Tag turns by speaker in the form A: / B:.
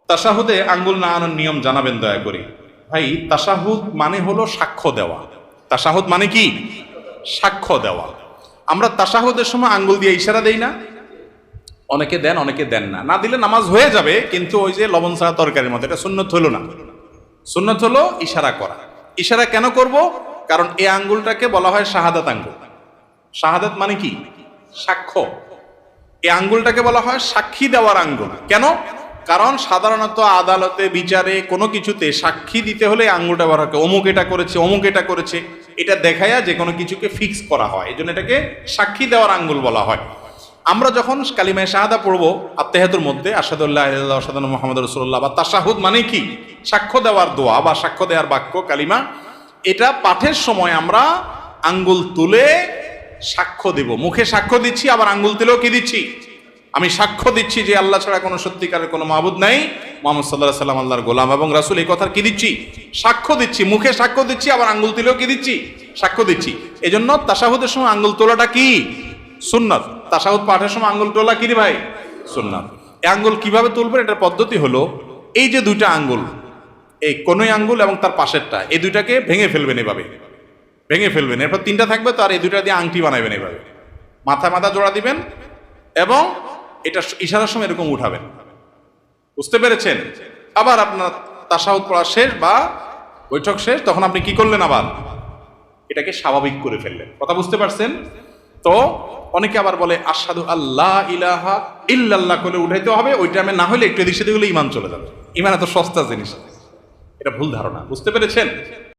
A: তাশাহুদে আঙ্গুল নাড়ানোর নিয়ম জানাবেন দয়া করে। ভাই, তাশাহুদ মানে হলো সাক্ষ্য দেওয়া। তাশাহুদ মানে কি? সাক্ষ্য দেওয়া। আমরা তাশাহুদের সময় আঙ্গুল দিয়ে ইশারা দেই না? অনেকে দেন, অনেকে দেন না। না দিলে নামাজ হয়ে যাবে, কিন্তু ওই যে লবণ ছাড়া তরকারির মতো, এটা সুন্নত হলো না। সুন্নত হলো ইশারা করা। ইশারা কেন করব? কারণ এই আঙ্গুলটাকে বলা হয় শাহাদাত আঙ্গুল। শাহাদাত মানে কি? সাক্ষ্য। এই আঙ্গুলটাকে বলা হয় সাক্ষী দেওয়ার আঙ্গুল। কেন? কারণ সাধারণত আদালতে, বিচারে, কোনো কিছুতে সাক্ষী দিতে হলে আঙ্গুলটা ব্যবহার হয়। অমুক এটা করেছে, অমুক এটা করেছে, এটা দেখায়া যে কোনো কিছুকে ফিক্স করা হয়। এই জন্য এটাকে সাক্ষী দেওয়ার আঙ্গুল বলা হয়। আমরা যখন কালিমায়ে শাহাদা পড়বো আত্তাহিয়াতুর মধ্যে, আশহাদু আল্লা ইলাহা ইল্লাল্লাহ ওয়া আশহাদু আন্না মুহাম্মাদুর রাসূলুল্লাহ, বা তাশাহুদ মানে কি? সাক্ষ্য দেওয়ার দোয়া বা সাক্ষ্য দেওয়ার বাক্য, কালিমা। এটা পাঠের সময় আমরা আঙ্গুল তুলে সাক্ষ্য দেব। মুখে সাক্ষ্য দিচ্ছি, আবার আঙ্গুল তুলেও কি দিচ্ছি? আমি সাক্ষ্য দিচ্ছি যে আল্লাহ ছাড়া কোনো সত্যিকারের কোনো মাবুদ নাই, মুহাম্মদ সাল্লাল্লাহু আলাইহি সাল্লাম আল্লাহর গোলাম এবং রাসূল। এই কথার কি দিচ্ছি? সাক্ষ্য দিচ্ছি। মুখে সাক্ষ্য দিচ্ছি, আবার আঙ্গুল তুলেও কি দিচ্ছি? সাক্ষ্য দিচ্ছি। এজন্য তাশাহুদের সময় আঙ্গুল তোলাটা কি? সুন্নাত। তাশাহুদ পাঠের সময় আঙ্গুল তোলা কি রে ভাই? সুন্নাত। এই আঙ্গুল কিভাবে তুলবেন? এটার পদ্ধতি হলো, এই যে দুইটা আঙ্গুল, এই কোনই আঙ্গুল এবং তার পাশেরটা, এই দুইটাকে ভেঙে ফেলবেন। এভাবে ভেঙে ফেলবেন। এরপর তিনটা থাকবে, তো আর এই দুইটা দিয়ে আংটি বানাবেন। এভাবে মাথা মাথা জোড়া দিবেন এবং এটা ইশারার সময় এরকম উঠাবেন। বুঝতে পেরেছেন? আবার আপনার তাশাহুদ পড়া শেষ বা বৈঠক শেষ, তখন আপনি কি করলেন? আবার এটাকে স্বাভাবিক করে ফেললেন। কথা বুঝতে পারছেন তো? অনেকে আবার বলে আশহাদু আল্লাহ ইলাহা ইল্লাল্লাহ করে উঠাইতে হবে। ওই টাইমে না হলে একটু এদিক সেদিক হলে ইমান চলে যাবে। ইমান এত সস্তা জিনিস, এটা ভুল ধারণা। বুঝতে পেরেছেন?